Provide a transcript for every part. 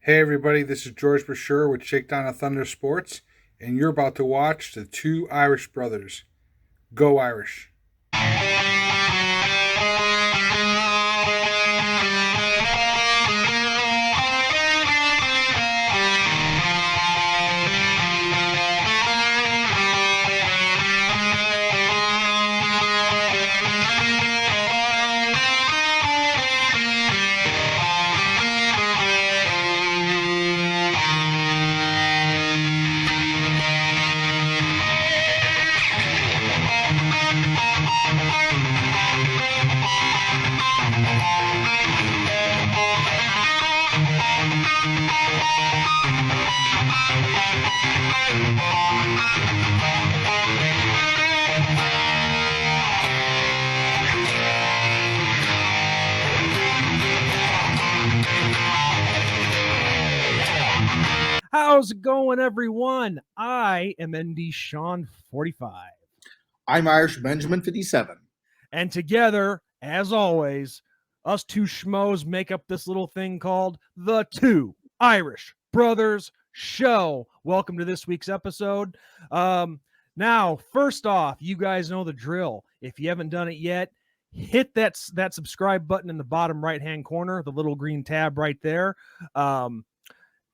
Hey everybody, this is George Brasher with Shakedown of Thunder Sports, and you're about to watch the two Irish brothers. Go Irish! How's it going, everyone? I am ND Sean 45. I'm Irish Benjamin 57. And together, as always, us two schmoes make up this little thing called the Two Irish Brothers Show. Welcome to this week's episode. Now, first off, you guys know the drill. If you haven't done it yet, hit that subscribe button in the bottom right-hand corner, the little green tab right there.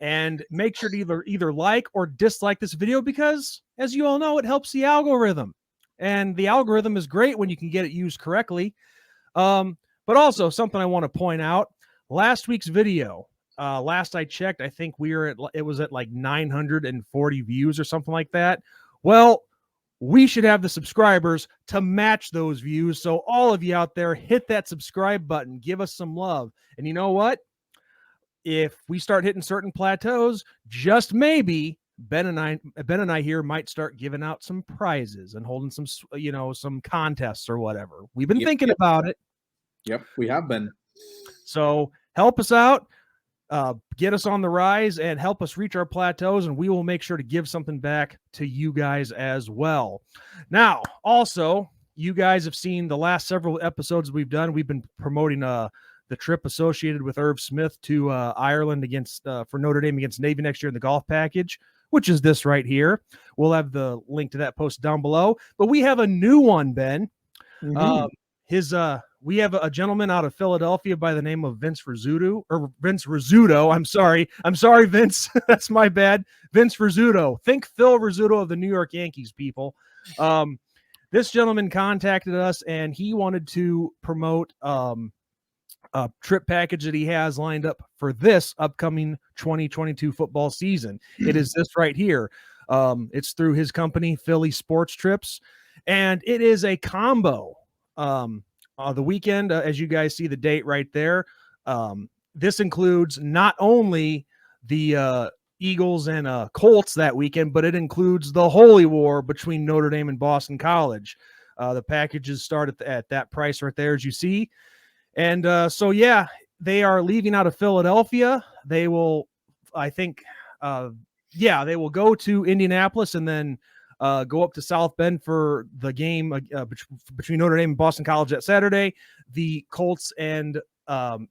And make sure to either like or dislike this video because, as you all know, it helps the algorithm. And the algorithm is great when you can get it used correctly. But also, something I want to point out, last week's video, last I checked, I think it was at like 940 views or something like that. Well, we should have the subscribers to match those views. So all of you out there, hit that subscribe button, give us some love. And you know what? If we start hitting certain plateaus, just maybe Ben and I here might start giving out some prizes and holding some contests or whatever. We've been thinking about it. Yep, we have been. So help us out, get us on the rise, and help us reach our plateaus, and we will make sure to give something back to you guys as well. Now, also, you guys have seen the last several episodes we've done. We've been promoting the trip associated with Irv Smith to Ireland for Notre Dame against Navy next year in the golf package, which is this right here. We'll have the link to that post down below. But we have a new one, Ben. Mm-hmm. We have a gentleman out of Philadelphia by the name of Vince Rizzuto. I'm sorry, Vince. That's my bad. Vince Rizzuto. Think Phil Rizzuto of the New York Yankees, people. This gentleman contacted us, and he wanted to promote a trip package that he has lined up for this upcoming 2022 football season. It is this right here. It's through his company, Philly Sports Trips, and it is a combo. The weekend, as you guys see the date right there, this includes not only the Eagles and Colts that weekend, but it includes the Holy War between Notre Dame and Boston College. The packages start at that price right there, as you see. And they are leaving out of Philadelphia. They will, they will go to Indianapolis and then go up to South Bend for the game between Notre Dame and Boston College that Saturday, the Colts and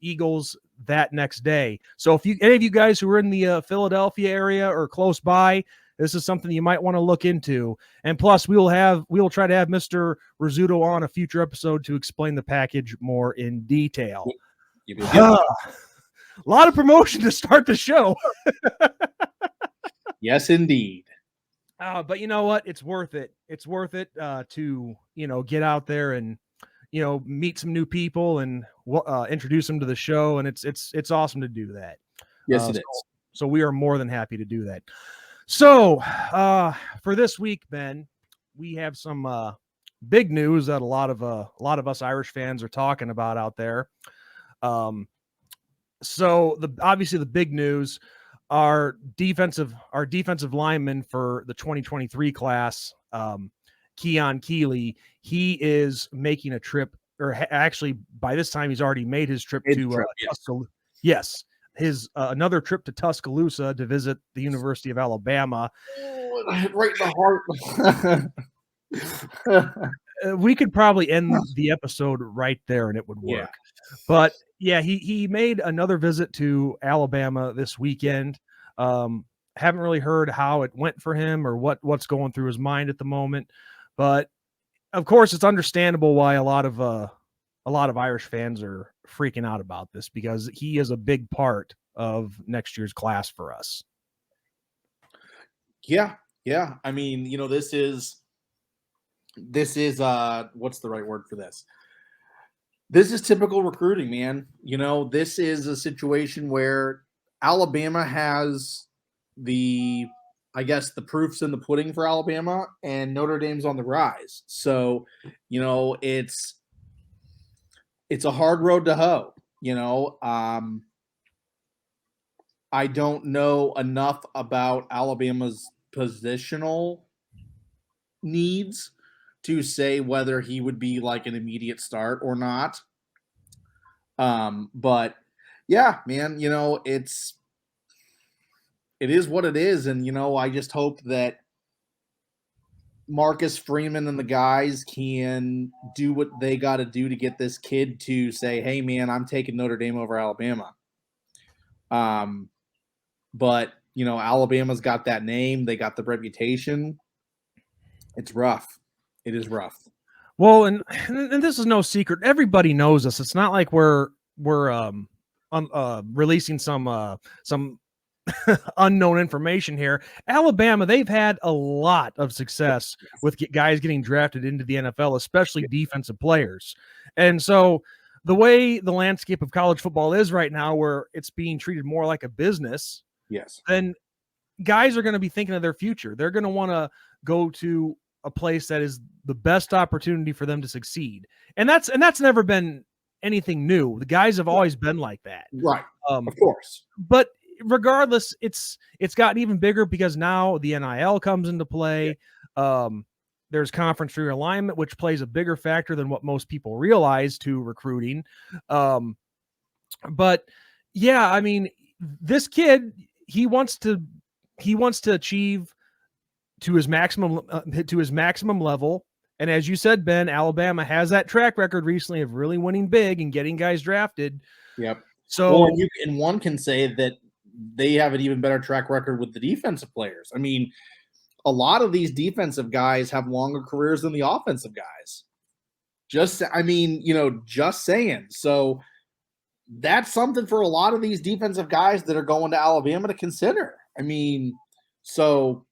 Eagles that next day. So if any of you guys who are in the Philadelphia area or close by, this is something you might want to look into. And plus, we will try to have Mr. Rizzuto on a future episode to explain the package more in detail. A lot of promotion to start the show. Yes, indeed. But you know what? It's worth it. It's worth it to get out there and meet some new people and introduce them to the show. And it's awesome to do that. Yes, it is. So we are more than happy to do that. So, for this week, Ben, we have some big news that a lot of us Irish fans are talking about out there. So obviously the big news, our defensive lineman for the 2023 class, Keon Keeley, he is making a trip, or actually by this time he's already made his trip to Tuscaloosa. Yes. His another trip to Tuscaloosa to visit the University of Alabama. Right in the heart. We could probably end the episode right there and it would work. Yeah. But yeah, he made another visit to Alabama this weekend. Haven't really heard how it went for him or what's going through his mind at the moment. But of course, it's understandable why a lot of Irish fans are freaking out about this, because he is a big part of next year's class for us. Yeah. I mean, this is what's the right word for this? This is typical recruiting, man. This is a situation where Alabama has the proof's in the pudding for Alabama, and Notre Dame's on the rise. So, it's a hard road to hoe. I don't know enough about Alabama's positional needs to say whether he would be like an immediate start or not. But yeah, man, it is what it is. And, I just hope that Marcus Freeman and the guys can do what they got to do to get this kid to say, hey, man, I'm taking Notre Dame over Alabama. But, Alabama's got that name. They got the reputation. It's rough. It is rough. Well, and this is no secret. Everybody knows us. It's not like we're releasing some unknown information here. Alabama, they've had a lot of success with guys getting drafted into the NFL, especially defensive players. And so the way the landscape of college football is right now, where it's being treated more like a business, then guys are going to be thinking of their future. They're going to want to go to a place that is the best opportunity for them to succeed. And that's never been anything new. The guys have always been like that. Right. Of course. But regardless, it's gotten even bigger because now the NIL comes into play. There's conference realignment, which plays a bigger factor than what most people realize to recruiting. But yeah, I mean, this kid, he wants to achieve to his maximum level. And as you said, Ben, Alabama has that track record recently of really winning big and getting guys drafted. Yep. So and one can say that they have an even better track record with the defensive players. I mean, a lot of these defensive guys have longer careers than the offensive guys. Just saying. So that's something for a lot of these defensive guys that are going to Alabama to consider. I mean, so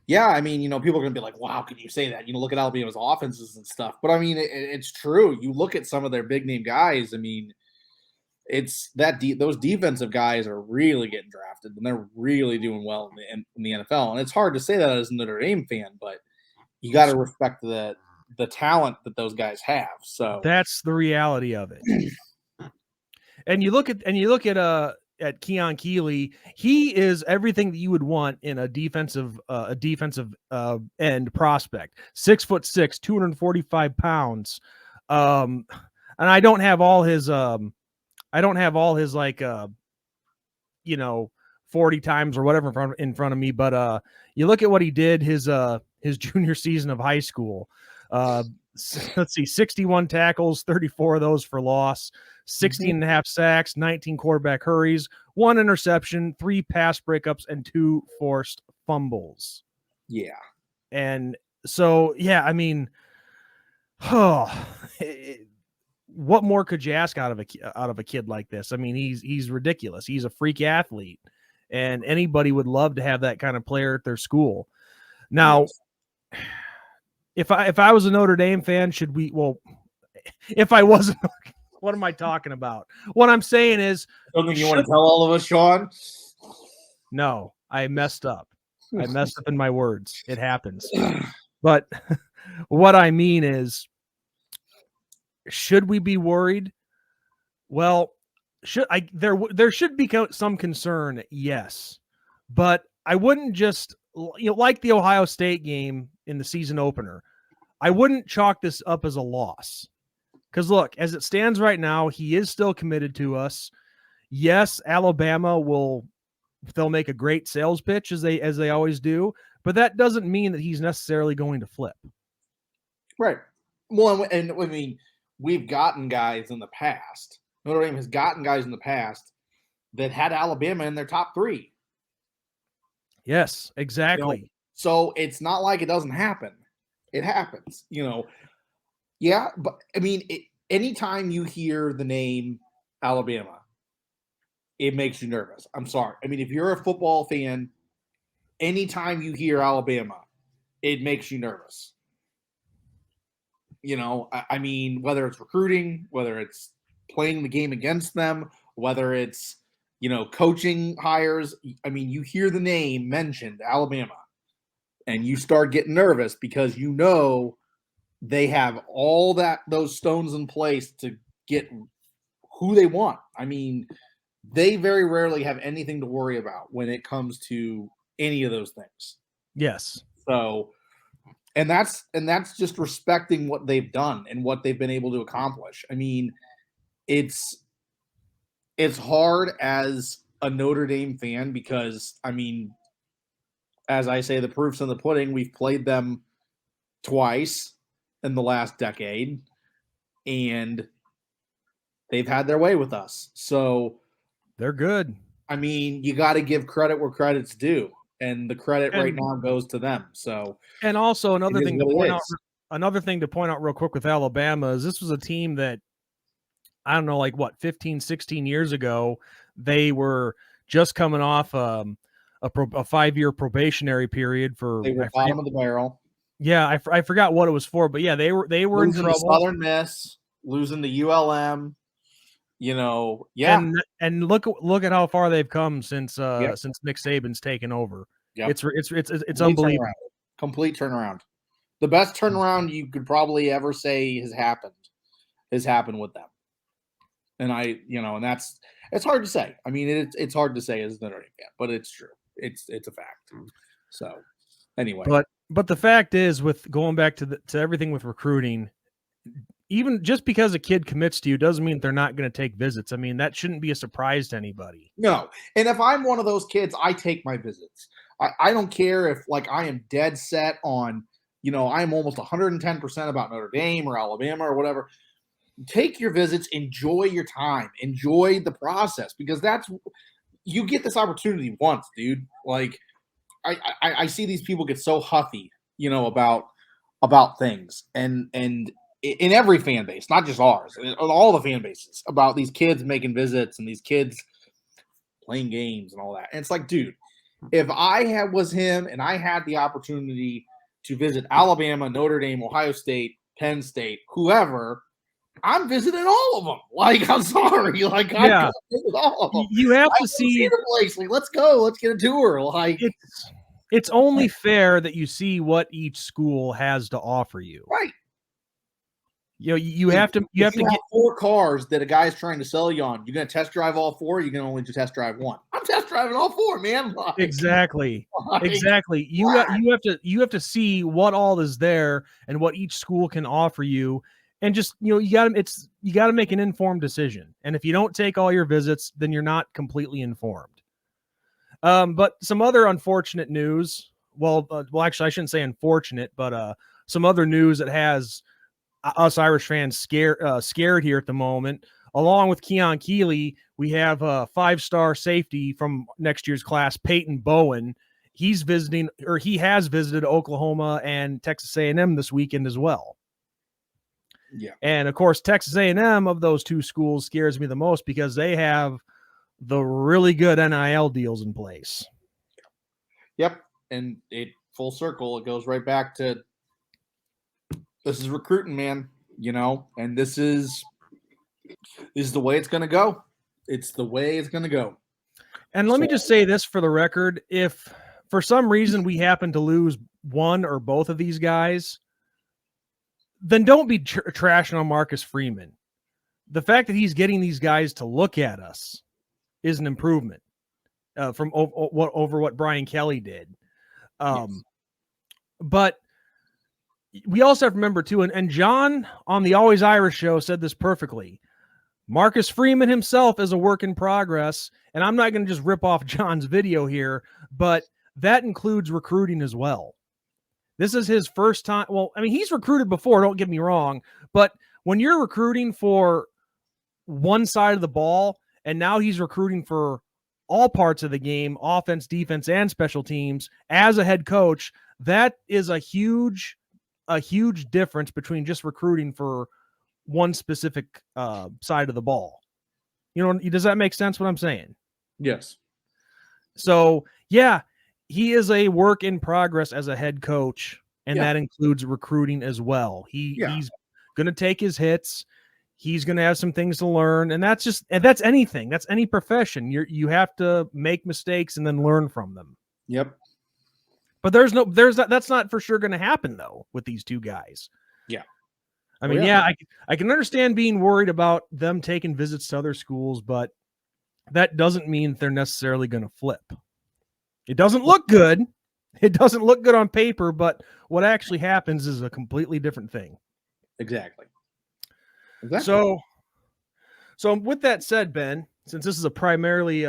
yeah, I mean, people are going to be like, wow, can you say that? Look at Alabama's offenses and stuff. But I mean, it's true. You look at some of their big name guys. I mean, it's that those defensive guys are really getting drafted and they're really doing well in the NFL. And it's hard to say that as a Notre Dame fan, but you got to respect the talent that those guys have. So that's the reality of it. And you look at Keon Keeley. He is everything that you would want in a defensive end prospect. 6'6", 245 pounds. And I don't have all his 40 times or whatever in front of me, but you look at what he did his junior season of high school. Let's see, 61 tackles, 34 of those for loss, 16 and a half sacks, 19 quarterback hurries, 1 interception, 3 pass breakups, and 2 forced fumbles. Yeah. And so, yeah, I mean, what more could you ask out of a kid like this? I mean, he's ridiculous. He's a freak athlete, and anybody would love to have that kind of player at their school. Now, if I was a Notre Dame fan, if I wasn't, what am I talking about? What I'm saying is, something you want to tell all of us, Sean? No, I messed up. I messed up in my words. It happens. But what I mean is, should we be worried? Well, there should be some concern, yes. But I wouldn't just, like the Ohio State game in the season opener, I wouldn't chalk this up as a loss. Because look, as it stands right now, he is still committed to us. Yes, Alabama they'll make a great sales pitch as they always do, but that doesn't mean that he's necessarily going to flip. Right. Well, and I mean, we've gotten guys in the past. Notre Dame has gotten guys in the past that had Alabama in their top 3. Yes, exactly. So it's not like it doesn't happen. It happens, Yeah, but I mean, anytime you hear the name Alabama, it makes you nervous. I'm sorry. I mean, if you're a football fan, anytime you hear Alabama, it makes you nervous. I mean, whether it's recruiting, whether it's playing the game against them, whether it's, coaching hires. I mean, you hear the name mentioned, Alabama, and you start getting nervous because they have all those stones in place to get who they want. I mean, they very rarely have anything to worry about when it comes to any of those things. Yes. So, and that's just respecting what they've done and what they've been able to accomplish. I mean, it's hard as a Notre Dame fan because, I mean, as I say, the proof's in the pudding. We've played them twice in the last decade, and they've had their way with us. So they're good. I mean, you got to give credit where credit's due, and the credit right now goes to them. So, and also another thing to point out real quick with Alabama is this was a team that, I don't know, 15, 16 years ago, they were just coming off a 5-year probationary period for. They were bottom of the barrel. Yeah, I forgot what it was for, but yeah, they were losing in trouble. Southern Miss, losing to ULM. Yeah, and look at how far they've come since Nick Saban's taken over. Yep. It's unbelievable. Complete turnaround. The best turnaround you could probably ever say has happened with them. And and it's hard to say. I mean, it's hard to say as Notre Dame fan, but it's true. It's a fact. So anyway, but the fact is, with going back to everything with recruiting, even just because a kid commits to you doesn't mean they're not going to take visits. I mean, that shouldn't be a surprise to anybody. No. And if I'm one of those kids, I take my visits. I don't care if I am dead set on, I'm almost 110% about Notre Dame or Alabama or whatever. Take your visits, enjoy your time, enjoy the process, because you get this opportunity once, dude. I see these people get so huffy, about things and in every fan base, not just ours, all the fan bases, about these kids making visits and these kids playing games and all that. And it's like, dude, if I was him and I had the opportunity to visit Alabama, Notre Dame, Ohio State, Penn State, whoever, I'm visiting all of them. I'm sorry. I visit all of them. You have to see the place. Let's go. Let's get a tour. It's only fair that you see what each school has to offer you. Right. You have to get 4 cars that a guy is trying to sell you on. You're going to test drive all 4. You're going to only test drive 1. I'm test driving all 4, man. Exactly. Exactly. You have to see what all is there and what each school can offer you. And just, you got to make an informed decision. And if you don't take all your visits, then you're not completely informed. But some other unfortunate news. Well, actually, I shouldn't say unfortunate, but some other news that has us Irish fans scared here at the moment. Along with Keon Keeley, we have a 5-star safety from next year's class, Peyton Bowen. He has visited Oklahoma and Texas A&M this weekend as well. Yeah. And of course, Texas A&M of those 2 schools scares me the most because they have the really good NIL deals in place. Yep. And full circle, it goes right back to this is recruiting, man, and this is the way it's going to go. It's the way it's going to go. And let me just say this for the record. If for some reason we happen to lose one or both of these guys, then don't be trashing on Marcus Freeman. The fact that he's getting these guys to look at us is an improvement from over what Brian Kelly did. Yes. But we also have to remember too, and John on the Always Irish show said this perfectly. Marcus Freeman himself is a work in progress, and I'm not going to just rip off John's video here, but that includes recruiting as well. This is his first time. Well, I mean, he's recruited before, don't get me wrong, but when you're recruiting for one side of the ball and now he's recruiting for all parts of the game, offense, defense, and special teams as a head coach, that is a huge difference between just recruiting for one specific side of the ball. You know, does that make sense what I'm saying? Yes. So, yeah, he is a work in progress as a head coach, and that includes recruiting as well. He's going to take his hits. He's going to have some things to learn, and that's anything. That's any profession. You have to make mistakes and then learn from them. Yep. But that's not for sure going to happen though with these two guys. Yeah. I mean, I can understand being worried about them taking visits to other schools, but that doesn't mean they're necessarily going to flip. It doesn't look good. It doesn't look good on paper, but what actually happens is a completely different thing. Exactly. So with that said, Ben, since this is a primarily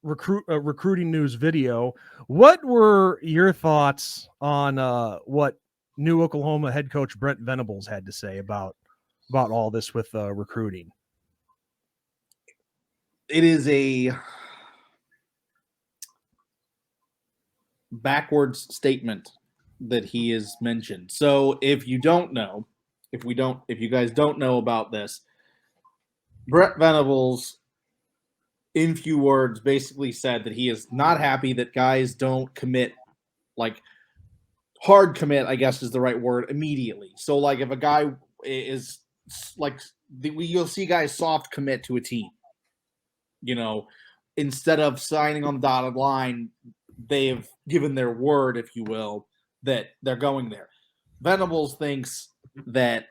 recruiting news video, what were your thoughts on what new Oklahoma head coach Brent Venables had to say about all this with recruiting? It is a backwards statement that he has mentioned. So if you guys don't know about this, Brent Venables, in few words, basically said that he is not happy that guys don't commit, like hard commit, I guess is the right word, immediately. So like if a guy is like, you'll see guys soft commit to a team, you know, instead of signing on the dotted line, they've given their word, if you will, that they're going there. Venables thinks that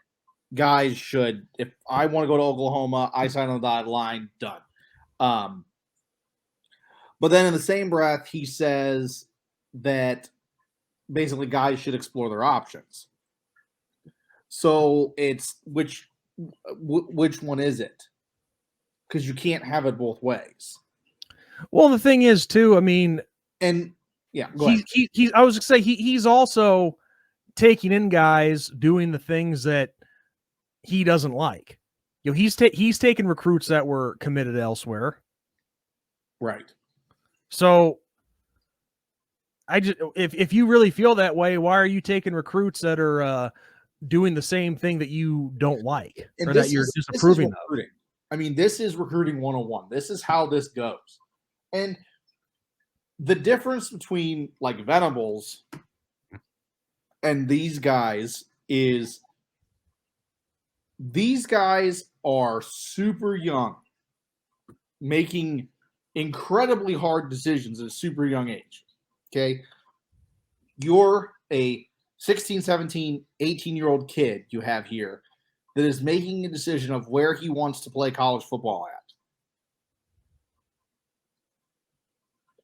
guys should, if I want to go to Oklahoma, I sign on the dotted line, done. But then in the same breath, he says that basically guys should explore their options. So it's which one is it? Because you can't have it both ways. Well, the thing is, too, I mean, and yeah, I was going to say he's also taking in guys doing the things that he doesn't like. You know, he's taken recruits that were committed elsewhere. Right. So if you really feel that way, why are you taking recruits that are doing the same thing that you don't like or that you're disapproving of? I mean, this is recruiting 101. This is how this goes. And the difference between like Venables and these guys is these guys are super young, making incredibly hard decisions at a super young age. Okay. You're a 16, 17, 18-year-old kid you have here that is making a decision of where he wants to play college football at.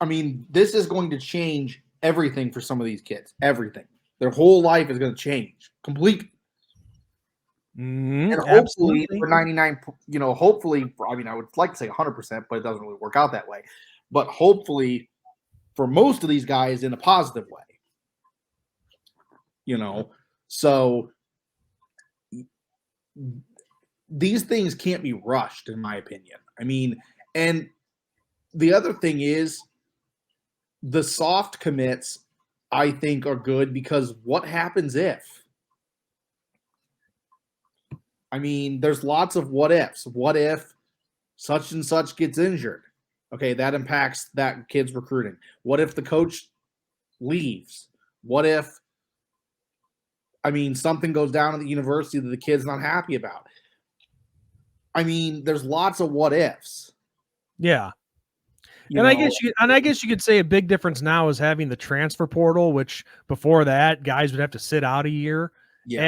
I mean, this is going to change everything for some of these kids. Everything. Their whole life is going to change completely. Mm-hmm, and hopefully absolutely. for 99, hopefully, I mean, I would like to say 100%, but it doesn't really work out that way. But hopefully for most of these guys in a positive way. So these things can't be rushed, in my opinion. I mean, and the other thing is the soft commits, I think, are good because what happens if? I mean, there's lots of what ifs. What if such and such gets injured? Okay, that impacts that kid's recruiting. What if the coach leaves? What if, something goes down at the university that the kid's not happy about? I mean, there's lots of what ifs. Yeah. I guess you could say a big difference now is having the transfer portal, which before that guys would have to sit out a year. Yeah.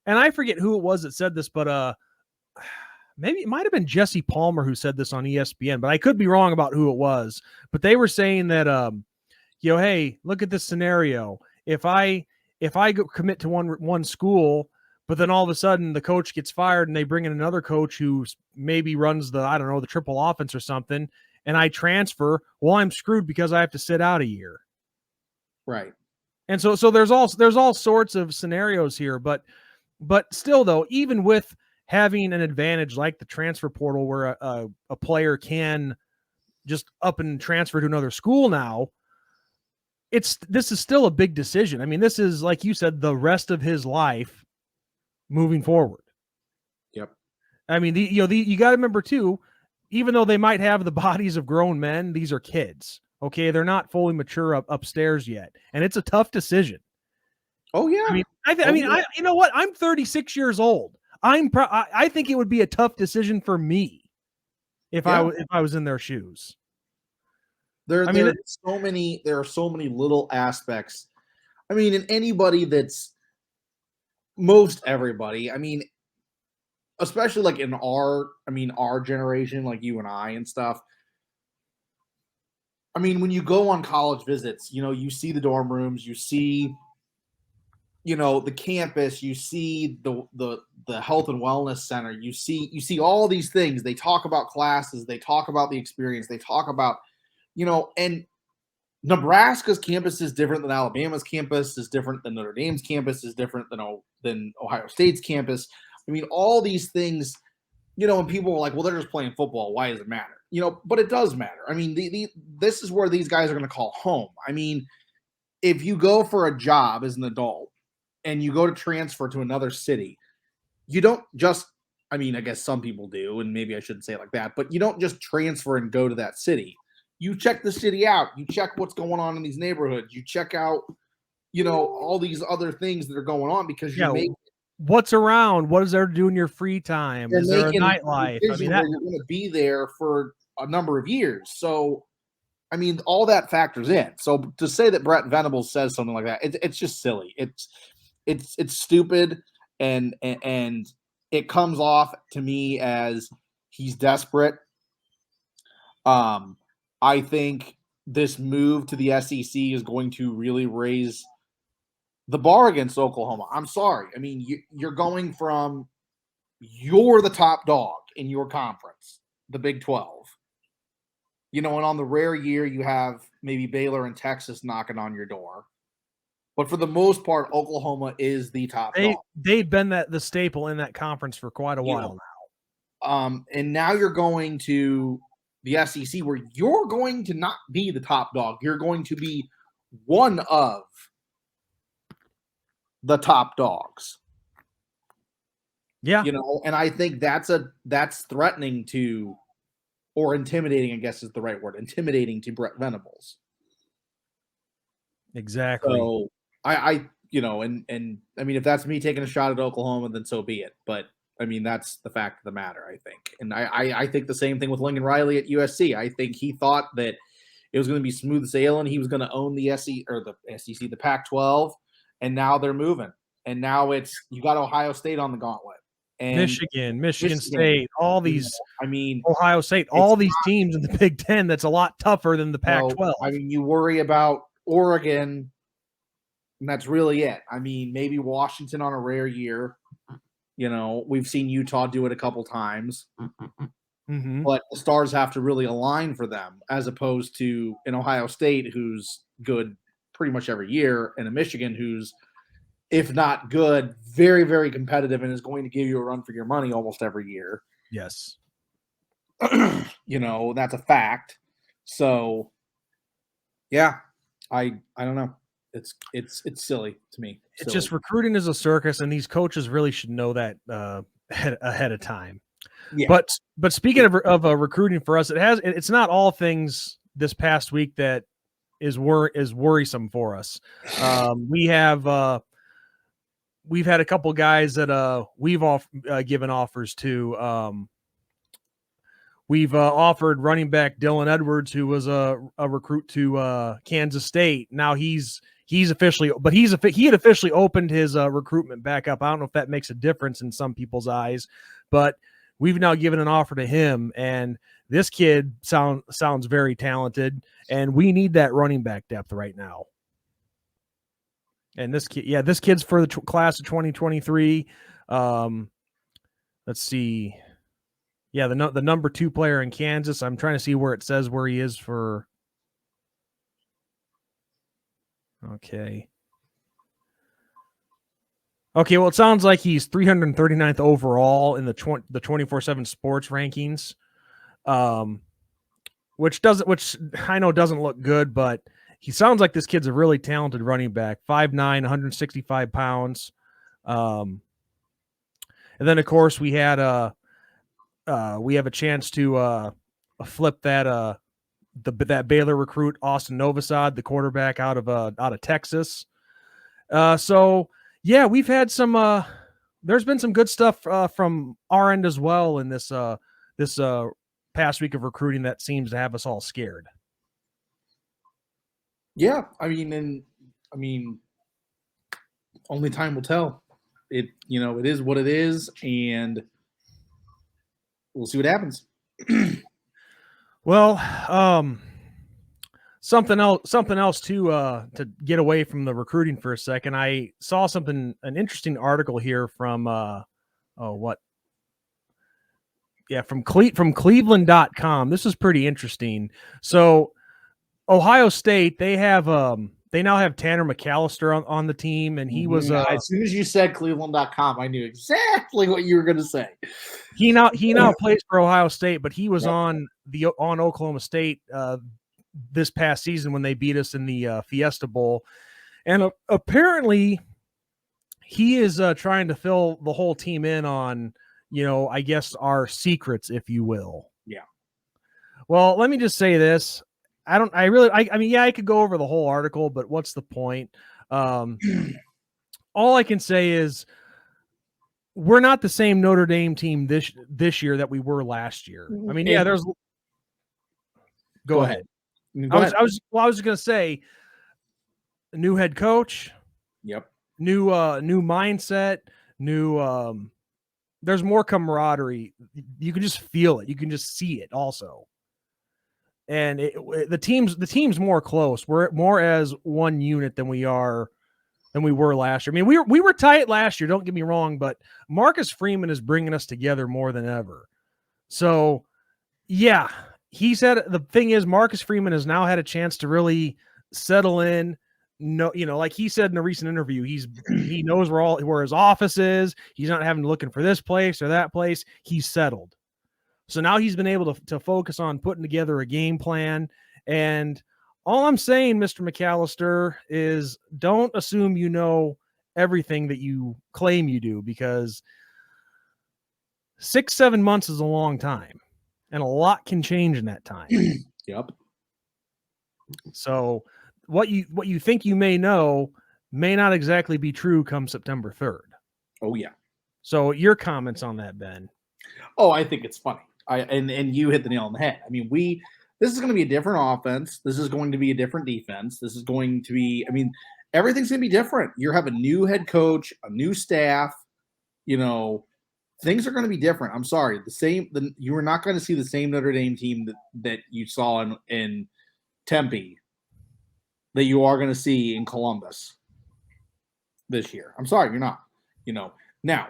And I forget who it was that said this, but maybe it might have been Jesse Palmer who said this on ESPN, but I could be wrong about who it was. But they were saying that hey, look at this scenario. If I go commit to one school, but then all of a sudden the coach gets fired and they bring in another coach who maybe runs the triple offense or something, and I transfer, well, I'm screwed because I have to sit out a year. Right. And so there's all sorts of scenarios here, but still though, even with having an advantage like the transfer portal where a player can just up and transfer to another school now, this is still a big decision. I mean, this is, like you said, the rest of his life moving forward. Yep. I mean, you got to remember too, even though they might have the bodies of grown men, these are kids. Okay, they're not fully mature upstairs yet, and it's a tough decision. Oh yeah. I mean, you know what? I'm 36 years old. I think it would be a tough decision for me if I was in their shoes. There are so many little aspects. I mean, in anybody that's most everybody, I mean, especially like in our generation, like you and I and stuff. I mean, when you go on college visits, you see the dorm rooms, you see, the campus, you see the health and wellness center, you see all these things. They talk about classes, they talk about the experience, they talk about, and Nebraska's campus is different than Alabama's campus, is different than Notre Dame's campus, is different than Ohio State's campus. I mean, all these things, and people were like, well, they're just playing football. Why does it matter? But it does matter. I mean, this is where these guys are going to call home. I mean, if you go for a job as an adult and you go to transfer to another city, you don't just, I mean, I guess some people do, and maybe I shouldn't say it like that, but you don't just transfer and go to that city. You check the city out. You check what's going on in these neighborhoods. You check out, all these other things that are going on because you make what's around. What is there to do in your free time? Is there a nightlife? I mean, you're going to be there for a number of years. So, I mean, all that factors in. So to say that Brett Venables says something like that, it's just silly. It's stupid, and it comes off to me as he's desperate. I think this move to the SEC is going to really raise the bar against Oklahoma. I'm sorry. I mean, you're going from you're the top dog in your conference, the Big 12. And on the rare year you have maybe Baylor and Texas knocking on your door. But for the most part, Oklahoma is the top dog. They've been the staple in that conference for quite a while now. And now you're going to the SEC where you're going to not be the top dog. You're going to be one of the top dogs. Yeah. And I think that's threatening to, or intimidating, I guess is the right word, intimidating to Brett Venables. Exactly. So I and I mean, if that's me taking a shot at Oklahoma, then so be it. But I mean, that's the fact of the matter, I think. And I think the same thing with Lincoln Riley at USC. I think he thought that it was going to be smooth sailing. He was going to own the the Pac-12, and now they're moving. And now you got Ohio State on the gauntlet. And Michigan State, all these, Ohio State, all these teams in the Big Ten, that's a lot tougher than the Pac-12. I mean, you worry about Oregon, and that's really it. I mean, maybe Washington on a rare year. We've seen Utah do it a couple times. Mm-hmm. But the stars have to really align for them, as opposed to an Ohio State who's good pretty much every year, and a Michigan who's, if not good, very, very competitive and is going to give you a run for your money almost every year. Yes. That's a fact. So, yeah, I don't know. It's silly to me. It's just recruiting is a circus, and these coaches really should know that ahead of time. Yeah. But speaking of recruiting for us, it's not all things this past week that is worrisome for us. We've had a couple guys that we've given offers to. We've offered running back Dylan Edwards, who was a recruit to Kansas State. Now he had officially opened his recruitment back up. I don't know if that makes a difference in some people's eyes, but we've now given an offer to him, and this kid sounds very talented, and we need that running back depth right now. And this kid's for the class of 2023. Let's see. Yeah, the number 2 player in Kansas. I'm trying to see where it says where he is for. Okay. Okay, well, it sounds like he's 339th overall in the 24/7 Sports rankings, which I know doesn't look good, but he sounds like this kid's a really talented running back. 5'9", 165 pounds. And then of course we have a chance to flip that that Baylor recruit Austin Novosad, the quarterback out of Texas. So yeah, we've had some. There's been some good stuff from our end as well in this past week of recruiting that seems to have us all scared. Yeah, I mean, only time will tell. It is what it is, and we'll see what happens. Well, something else to get away from the recruiting for a second. I saw an interesting article here from from Cleveland.com. This is pretty interesting. So Ohio State, they now have Tanner McAllister on the team, and he was as soon as you said Cleveland.com, I knew exactly what you were going to say. He now plays for Ohio State, but he was on Oklahoma State this past season when they beat us in the Fiesta Bowl, and apparently he is trying to fill the whole team in on I guess our secrets, if you will. Yeah. Well, let me just say this. I mean, yeah, I could go over the whole article, but what's the point? All I can say is we're not the same Notre Dame team this year that we were last year. I mean, yeah, there's. Go ahead. I was just gonna say, a new head coach. Yep. New mindset. New. There's more camaraderie. You can just feel it. You can just see it also. And the team's more close. We're more as one unit than we were last year. I mean, we were tight last year. Don't get me wrong, but Marcus Freeman is bringing us together more than ever. So, yeah, he said the thing is Marcus Freeman has now had a chance to really settle in. No, like he said in a recent interview, he knows where his office is. He's not having to looking for this place or that place. He's settled. So now he's been able to focus on putting together a game plan. And all I'm saying, Mr. McAllister, is don't assume you know everything that you claim you do, because 6-7 months is a long time, and a lot can change in that time. Yep. So what you think you may know may not exactly be true come September 3rd. Oh yeah. So your comments on that, Ben? Oh, I think it's funny. And you hit the nail on the head. I mean, this is going to be a different offense. This is going to be a different defense. This is going to be, everything's going to be different. You have a new head coach, a new staff, things are going to be different. I'm sorry. You are not going to see the same Notre Dame team that you saw in Tempe that you are going to see in Columbus this year. I'm sorry, you're not. Now,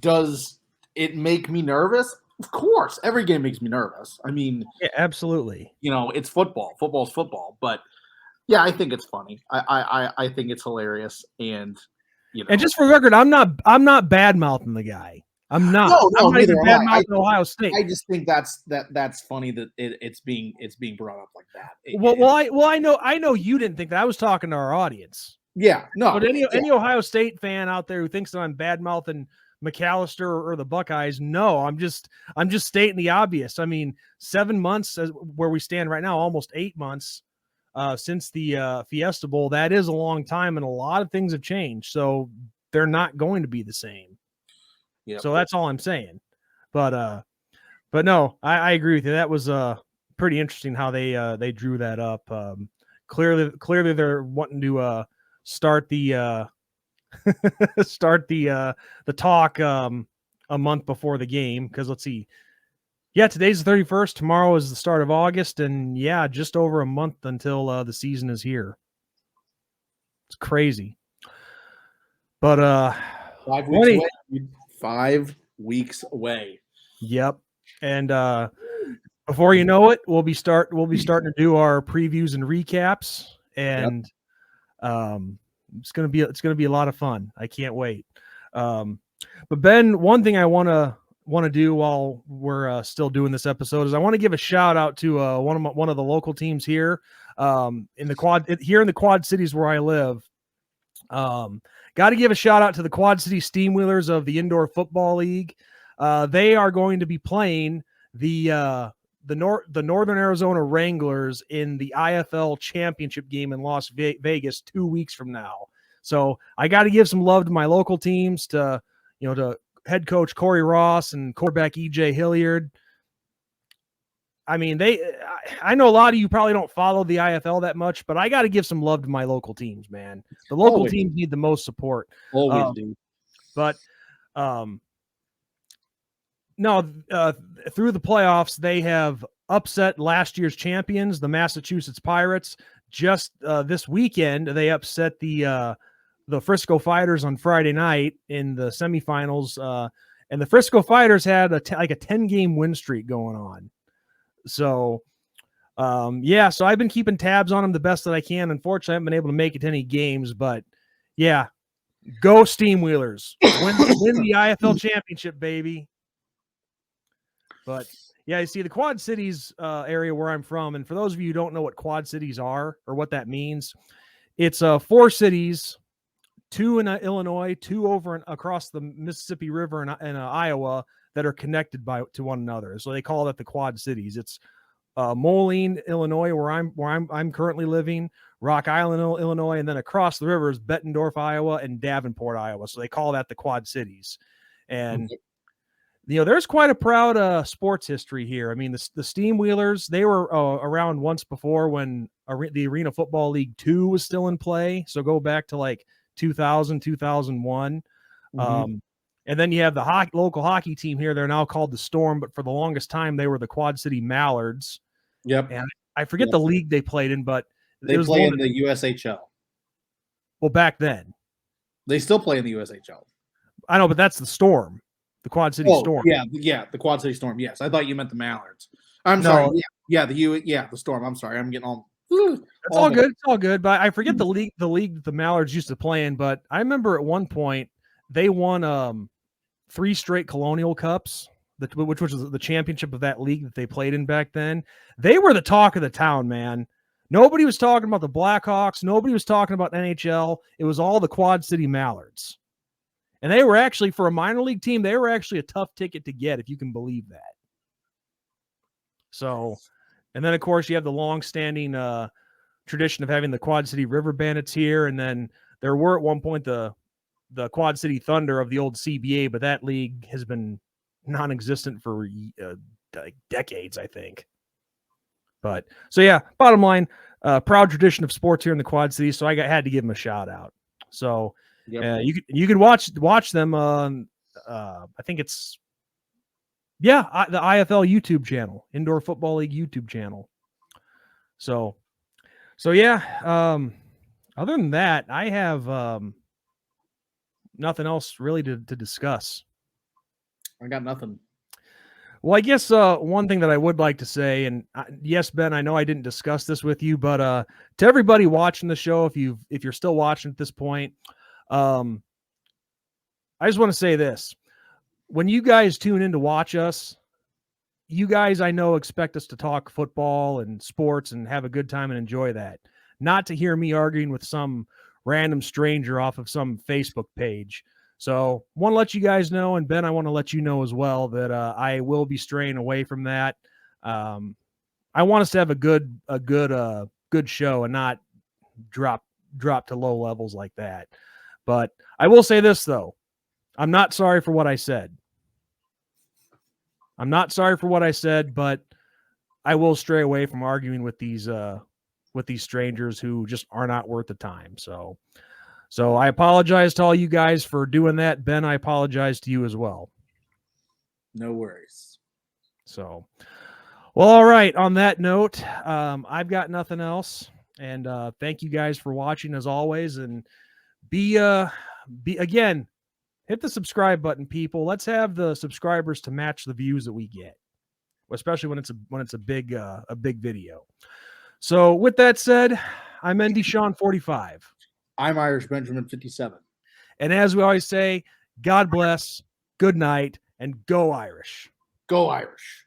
does it make me nervous? Of course, every game makes me nervous. I mean, yeah, absolutely. It's football. Football's football. But yeah, I think it's funny. I think it's hilarious. And and just for the record, I'm not bad mouthing the guy. I'm not. No, I'm not even bad mouthing Ohio State. I just think that's funny that it's being brought up like that. I know you didn't think that. I was talking to our audience. Yeah, no. But any Ohio State fan out there who thinks that I'm bad mouthing McAllister or the Buckeyes, no, I'm just stating the obvious. I mean, 7 months where we stand right now, almost 8 months since the Fiesta Bowl. That is a long time, and a lot of things have changed. So they're not going to be the same. Yep. So that's all I'm saying. But no, I agree with you. That was pretty interesting how they drew that up. Clearly they're wanting to start the talk a month before the game, because let's see. Yeah, today's the 31st. Tomorrow is the start of August, and yeah, just over a month until the season is here. It's crazy. But 5 weeks away. 5 weeks away. Yep. And before you know it, we'll be starting to do our previews and recaps. And It's gonna be a lot of fun. I can't wait. But Ben, one thing I want to do while we're still doing this episode is I want to give a shout out to one of the local teams here in the Quad Cities where I live. Got to give a shout out to the Quad City Steamwheelers of the Indoor Football League. They are going to be playing the Northern Arizona Wranglers in the IFL championship game in Las Vegas 2 weeks from now. So I got to give some love to my local teams, to head coach Corey Ross and quarterback EJ Hilliard. I mean, I know a lot of you probably don't follow the IFL that much, but I got to give some love to my local teams, man. The local teams need the most support. Always do. But no, through the playoffs, they have upset last year's champions, the Massachusetts Pirates. Just this weekend, they upset the Frisco Fighters on Friday night in the semifinals. And the Frisco Fighters had a 10-game win streak going on. So, so I've been keeping tabs on them the best that I can. Unfortunately, I haven't been able to make it to any games, but yeah, go Steamwheelers. Win the IFL championship, baby. But yeah, you see the Quad Cities area where I'm from. And for those of you who don't know what Quad Cities are or what that means, it's 4 cities, 2 in Illinois, 2 over across the Mississippi River in Iowa that are connected to one another. So they call that the Quad Cities. It's Moline, Illinois, where I'm currently living, Rock Island, Illinois, and then across the river is Bettendorf, Iowa, and Davenport, Iowa. So they call that the Quad Cities. And there's quite a proud sports history here. I mean, the Steamwheelers, they were around once before when the Arena Football League 2 was still in play. So go back to like 2000, 2001. And then you have the local hockey team here. They're now called the Storm, but for the longest time, they were the Quad City Mallards. Yep. And I forget the league they played in, but they play in the USHL. Well, back then. They still play in the USHL. I know, but that's the Storm. The Quad City Storm. Yeah, the Quad City Storm. Yes, I thought you meant the Mallards. I'm sorry. The Storm. I'm sorry. I'm getting all. It's all good. It's all good. But I forget the league that the Mallards used to play in. But I remember at one point they won 3 straight Colonial Cups, which was the championship of that league that they played in back then. They were the talk of the town, man. Nobody was talking about the Blackhawks. Nobody was talking about NHL. It was all the Quad City Mallards. And they were actually, for a minor league team, they were actually a tough ticket to get, if you can believe that. So, and then, of course, you have the long-standing tradition of having the Quad City River Bandits here. And then there were at one point the Quad City Thunder of the old CBA, but that league has been non-existent for like decades, I think. But, so yeah, bottom line, proud tradition of sports here in the Quad Cities, so I had to give them a shout-out. So, you can watch them on I think it's the IFL YouTube channel, Indoor Football League YouTube channel. So yeah. Other than that, I have nothing else really to discuss. I got nothing. Well, I guess one thing that I would like to say, and yes, Ben, I know I didn't discuss this with you, but to everybody watching the show, if you're still watching at this point. I just want to say this. When you guys tune in to watch us, you guys, I know, expect us to talk football and sports and have a good time and enjoy that. Not to hear me arguing with some random stranger off of some Facebook page. So want to let you guys know, and Ben, I want to let you know as well that I will be straying away from that. I want us to have a good show and not drop to low levels like that. But I will say this, though. I'm not sorry for what I said. But I will stray away from arguing with these strangers who just are not worth the time. So I apologize to all you guys for doing that. Ben, I apologize to you as well. No worries. So, well, all right. On that note, I've got nothing else. And thank you guys for watching as always. And be again, hit the subscribe button, people. Let's have the subscribers to match the views that we get, especially when it's a big video. So with that said, I'm ND Sean 45. I'm Irish Benjamin 57. And as we always say, God bless, good night, and go Irish. Go Irish.